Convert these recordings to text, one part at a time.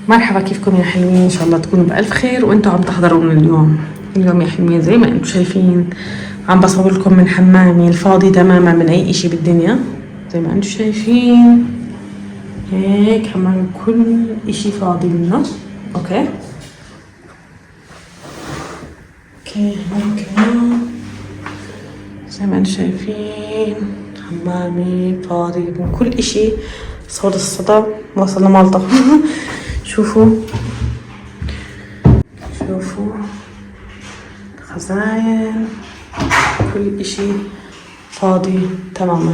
مرحبا، كيفكم يا حلوين؟ ان شاء الله تكونوا بألف خير وانتم عم تحضرون اليوم يا حلوين. زي ما انتم شايفين عم بصور لكم من حمامي الفاضي تماما من اي اشي بالدنيا. زي ما انتم شايفين هيك حمامي كل اشي فاضي منه. اوكي هون كمان زي ما انتم شايفين حمامي فاضي من كل اشي. صوت الصدى وصلنا مالطا. شوفوا خزاين، كل اشي فاضي تماما.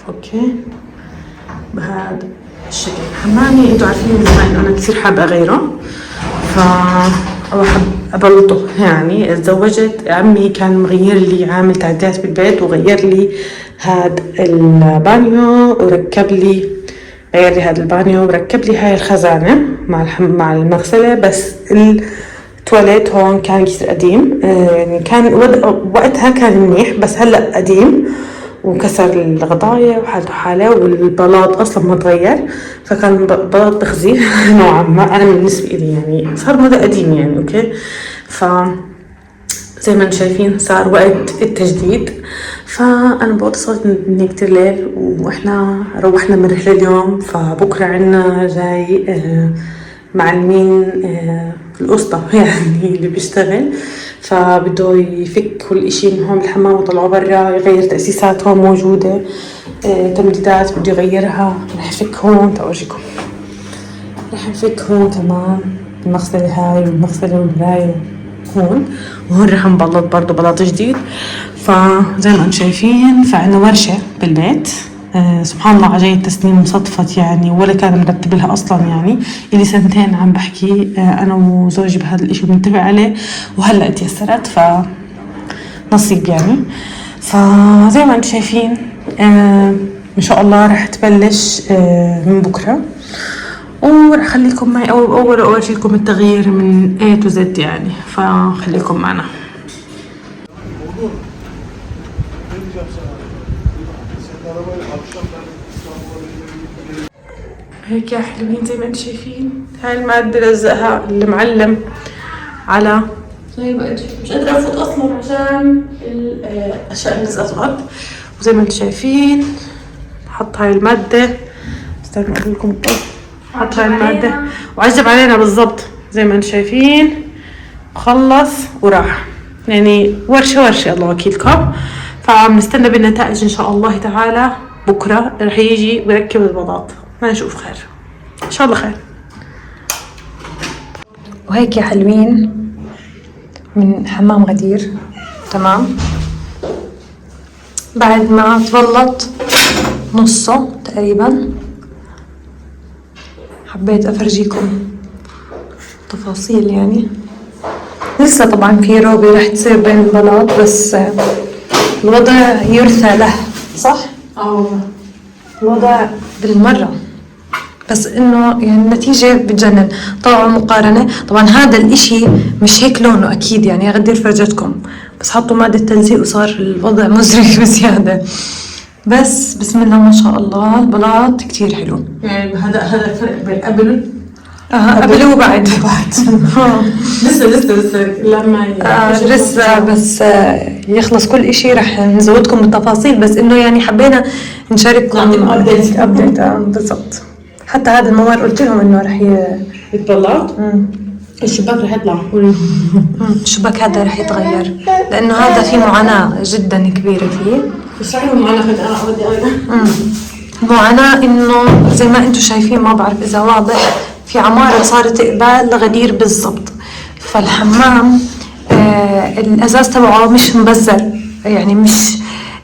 اوكي بهذا الشكل حمامي. انتوا عارفين من زمان انه انا كثير حابه اغيره، او احب ابلطه. يعني اتزوجت عمي كان مغير لي، عامل تعديلات بالبيت وغير لي هذا البانيو وركب لي، غير لي هذا البانيو وركب لي هاي الخزانه مع المغسله. بس التواليت هون كان كثير قديم، يعني كان وقتها كان منيح، بس هلا قديم وكسر الغطاية وحالته حالة، والبلاط أصلا ما تغير، فكان بلاط بخزي نوعا ما. أنا بالنسبة لي يعني صار مدى قديم يعني. أوكي زي ما انتم شايفين صار وقت التجديد. فأنا بوصلت من كتير ليل وإحنا روحنا من رحلة اليوم، فبكرة عنا جاي معلمين في القسطة يعني اللي بيشتغل، فبده يفك كل اشي من هون بالحمام وطلعوا برا، يغير تأسيسات هون موجودة، تمديدات بده يغيرها. رح يفك هون، تورجيكم رح نفك هون كمان المغسلة هاي والمغسلة والمراية هون، وهون رح نبلط برضو بلاط جديد. فزي ما انتم شايفين فعنا ورشة بالبيت. سبحان الله عجاية التسنيم صدفت يعني، ولا كان مرتب لها أصلا. يعني إلي سنتين عم بحكي أنا وزوجي بهذا الإشي وبنتبع عليه، وهلأ تيسرت فنصيب يعني. فزي ما انتم شايفين إن شاء الله رح تبلش من بكرة، ورح خليكم معي أول أورجيكم التغيير من A to Z يعني، فخليكم معنا. هيك يا حلوين زي ما انتم شايفين هاي المادة لزقها المعلم على، زي ما انتم مش قادرة افوت اصلا عشان الاشياء اللي لزقت غلط. وزي ما انتم شايفين حط هاي المادة، استنوا اقول لكم كيف حط هاي المادة وعجب علينا بالضبط. زي ما انتم شايفين خلص وراح، يعني ورشة الله وكيلكم. فعم نستنى بالنتائج ان شاء الله تعالى. بكرة رح يجي ويركب البلاط، ما نشوف خير ان شاء الله خير. وهيك يا حلوين من حمام غدير تمام، بعد ما تبلط نصه تقريبا. حبيت افرجيكم تفاصيل يعني. لسه طبعا في روبة رح تصير بين البلاط، بس الوضع يرثى له، صح؟ الوضع بالمرة، بس انه يعني النتيجة بتجنن. طبعا مقارنة، طبعا هذا الاشي مش هيك لونه اكيد يعني، غدير فرجتكم، بس حطوا مادة تلزيق وصار الوضع مزري بزيادة. بس بسم الله ما شاء الله البلاط كتير حلو. يعني هذا الفرق بين قبل قبل وبعد. لسه لما لسه بس يخلص كل اشي رح نزودكم بالتفاصيل، بس انه يعني حبينا نشارككم ابديت بالضبط. حتى هذا الموال قلت لهم انه رح يتبلط. الشباك رح يطلع. الشباك هذا رح يتغير لانه هذا في معاناة جدا كبيرة فيه. اشرحوا المعاناة. انا بدي معاناة انه زي ما انتم شايفين، ما بعرف اذا واضح، في عمارة صارت قبال غدير بالضبط. فالحمام الازاز تبعه مش مبزر، يعني مش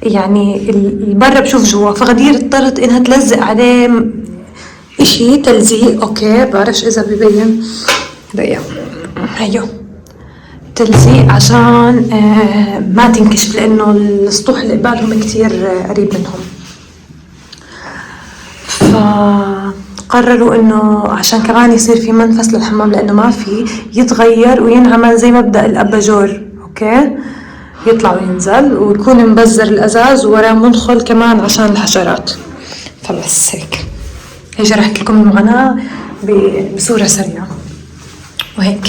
يعني البرة بشوف جوا، فغدير اضطرت انها تلزق عليه اشي تلزيق. اوكي بعرفش اذا ببين، دقيقة هيو تلزيق عشان ما تنكشف، لانه السطوح اللي قبالهم كتير قريب منهم. فقرروا انه عشان كمان يصير في منفس للحمام، لانه ما في، يتغير وينعمل زي مبدأ الاباجور. اوكي يطلع وينزل، ويكون مبزر الازاز وراه منخل كمان عشان الحشرات. فبس هيك شرحت لكم المعاناة بصورة سريعة. وهيك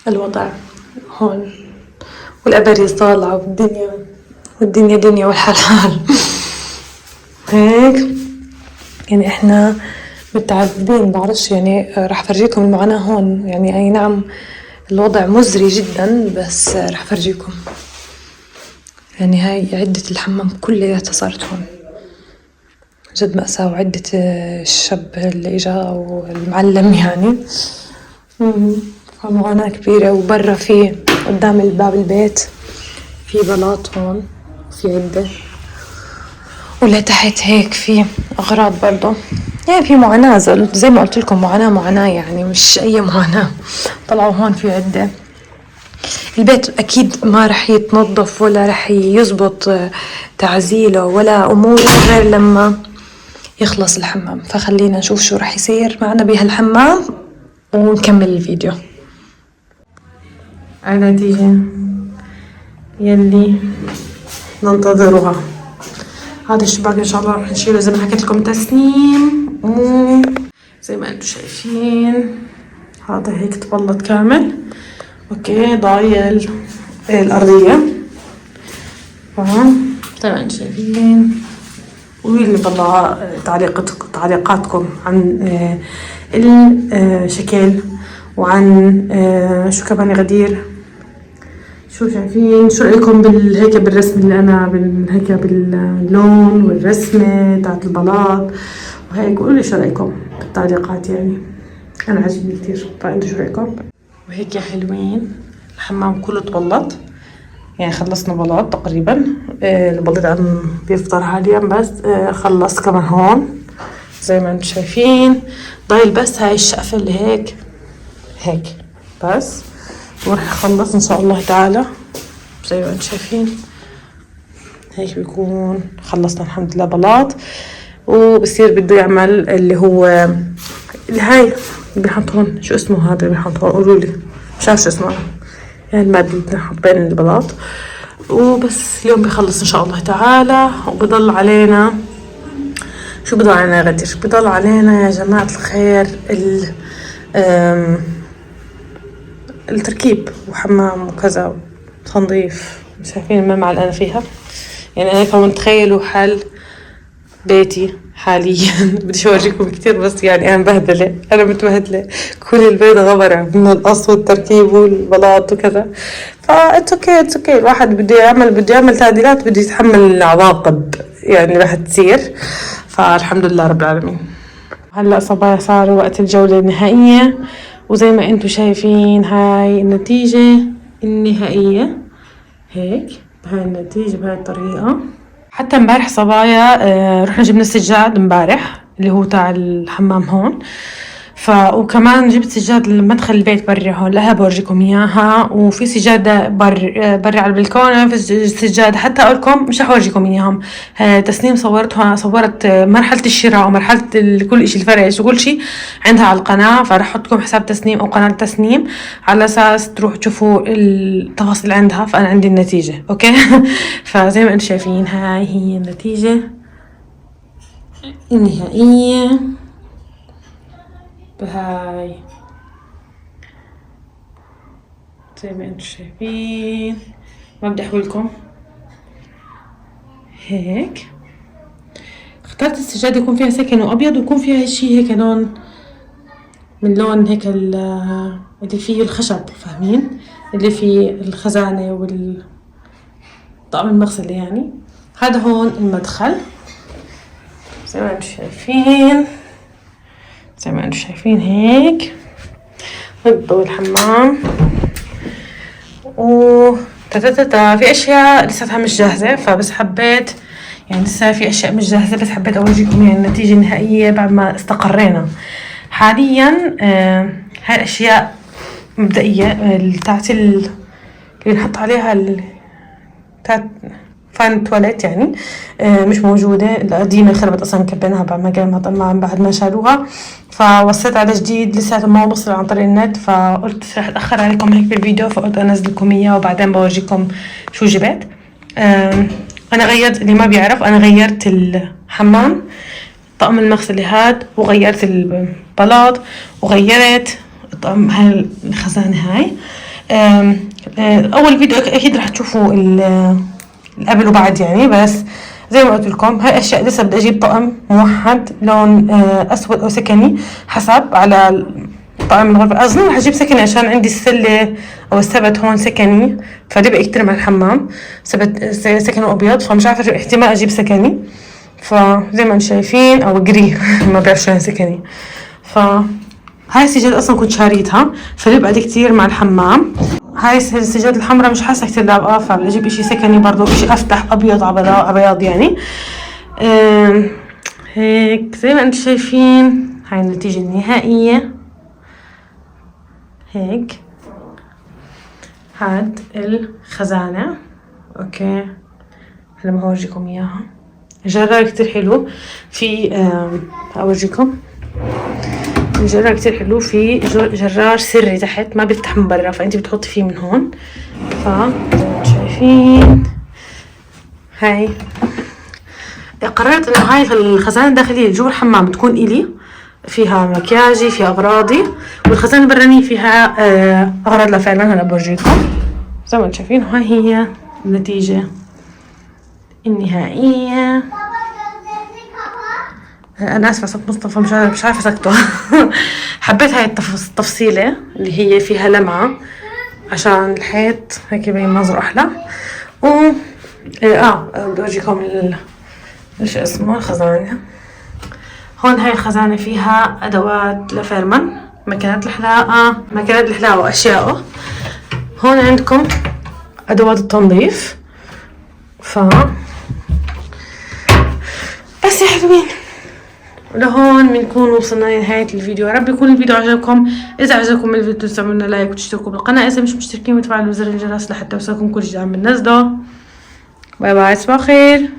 الوضع هون، والأباريز طالعة والدنيا دنيا والحال حال. هيك يعني احنا متعذبين، بعرفش يعني راح فرجيكم المعاناة هون. يعني اي نعم الوضع مزري جدا، بس راح فرجيكم. يعني هاي عدة الحمام كلها صارت هون، جد مأساة. وعدة الشاب اللي اجا والمعلم يعني معاناة كبيرة. وبرا في قدام الباب البيت في بلاط هون، في عدة، ولا تحت هيك في أغراض برضو. يعني في معاناة زي ما قلت لكم، معاناة يعني مش أي معاناة. طلعوا هون في عدة. البيت أكيد ما رح يتنظف ولا رح يزبط تعزيله ولا أموره غير لما يخلص الحمام. فخلينا نشوف شو رح يصير معنا بهالحمام ونكمل الفيديو. النتيجة يلي ننتظرها. هذا الشباك ان شاء الله رح نشيله زي ما حكيت لكم تسنيم، زي ما انتم شايفين هذا هيك تبلط كامل. اوكي ضايل الارضية تمام زي ما انتم شايفين. واللي بالله تعليقاتكم عن الشكل وعن شو كمان غدير، شو شايفين، شو رأيكم هيك بالرسم اللي انا هيك باللون والرسمة تاعت البلاط وهيك. قولوا لي شو رأيكم بالتعليقات، يعني انا عجبني كتير. فانتوا شو رأيكم؟ وهيك يا حلوين الحمام كله تبلط، يعني خلصنا بلاط تقريبا. البليط عم بيفطر حاليا، بس خلص كمان هون زي ما انتم شايفين. ضايل بس هاي الشقفة اللي هيك بس، ورح اخلص ان شاء الله تعالى. زي ما انتم شايفين هيك بيكون خلصنا الحمد لله بلاط. وبصير بده يعمل اللي هو اللي هاي بنحط هون، شو اسمه هذا اللي بنحط هون؟ قولوا لي، مش عارف شو اسمه يعني المادة اللي بنحط بين البلاط. وبس اليوم بيخلص ان شاء الله تعالى. وبضل علينا شو بضل علينا يا غدير؟ بضل علينا يا جماعة الخير التركيب وحمام وكذا تنظيف. شايفين ما معلقنا فيها، يعني انا كمان تخيلوا حال بيتي حاليا. بديش اوريكم كتير، بس يعني انا متبهدله. كل البيت غبره من القص والتركيب والبلاط وكذا. فاتس اوكي الواحد بده يعمل تعديلات، بده يتحمل العواقب يعني راح تصير. فالحمد لله رب العالمين. هلا صبايا صار وقت الجوله النهائيه، وزي ما انتم شايفين هاي النتيجه النهائيه. هيك بهاي النتيجه بهاي الطريقه. حتى امبارح صبايا رحنا جبنا السجاد امبارح اللي هو تاع الحمام هون. وكمان جبت سجاد لمدخل البيت برا هون، لها بورجيكم اياها. وفي سجادة برا على البلكونة، في سجادة حتى اقولكم مش رح اورجيكم اياهم. تسنيم صورت مرحلة الشراء ومرحلة كل اشي، الفرش وكل شي عندها على القناة. فرح احطكم حساب تسنيم او قناة تسنيم على اساس تروحوا تشوفوا التفاصيل عندها. فانا عندي النتيجة اوكي. فزي ما انتم شايفين هاي هي النتيجة النهائية بهاي زي ما انتم شايفين. ما بدي احولكم هيك. اخترت السجادة يكون فيها سكن وابيض، ويكون فيها شي هيك لون من لون هيك اللي فيه الخشب، فاهمين؟ اللي فيه الخزانة والطقم المغسلة يعني. هذا هون المدخل زي ما انتم شايفين هيك ضوء الحمام. في اشياء لساتها مش جاهزة، فبس حبيت يعني لسه في اشياء مش جاهزة، بس حبيت اورجيكم يعني النتيجة النهائية بعد ما استقرينا حاليا. هاي الاشياء مبدئية بتاعت اللي بنحط عليها بتاعت فان تواليت يعني مش موجودة. القديمة خربت اصلا، كبيناها بعد ما شالوها. فوصيت على جديد لسه ما وصل عن طريق النت، فقلت رح اتأخر عليكم هيك بالفيديو، فقلت انزلكم اياه وبعدين بورجيكم شو جبت. انا غيرت، اللي ما بيعرف انا غيرت حمام طقم المغسلة هاد، وغيرت البلاط وغيرت طقم هاي الخزانة هاي. اول فيديو اكيد رح تشوفوا القبل وبعد يعني، بس زي ما قلت لكم هاي اشياء لسه بدي اجيب طقم موحد لون اسود او سكني حسب على طقم الغرفة. اظن رح اجيب سكني عشان عندي السلة او السبت هون سكني، فدي كتير مع الحمام سكني ابيض، فمش عارفة احتمال اجيب سكني، فزي ما انتم شايفين او جري ما بعرف شو سكني. هاي السجاد اصلا كنت شاريتها فلبقت كتير مع الحمام. هاي السجاد الحمراء مش حاسه كتير لابقه، فبدي اجيب اشي سكني برضو، اشي افتح ابيض على بياض يعني. هيك زي ما انتم شايفين هاي النتيجه النهائيه. هيك هاد الخزانه. اوكي هلا بورجيكم اياها. جرار كتير حلو، في اورجيكم الجرار كتير حلو، في جرار سري تحت ما بيفتح من برا، فانت بتحطي فيه من هون. شايفين هاي قررت انه هاي الخزانه الداخليه جوا الحمام تكون الي فيها مكياجي، فيها اغراضي، والخزانه البرانيه فيها اغراض لفعلا. هلا بورجيكم زي ما انتم شايفين. هاي هي النتيجه النهائيه. انا اسفه صوت مصطفى مش عارفه سكته. حبيت هاي التفصيله اللي هي فيها لمعه عشان الحيط هيك يبين منظره احلى. و بدي اورجيكم ايش اسمه الخزانه. هون هاي الخزانه فيها ادوات لفيرمان، مكنات الحلاقه واشياءه. هون عندكم ادوات التنظيف. بس يا حلوين لهون بنكون وصلنا لنهاية الفيديو. يا رب يكون الفيديو عجبكم. إذا عجبكم الفيديو تنسوا لنا لايك وتشتركوا بالقناة إذا مش مشتركين، وتفعلوا زر الجرس لحتى يوصلكم كل جديد عم بنزله. باي باي، تصبحوا خير.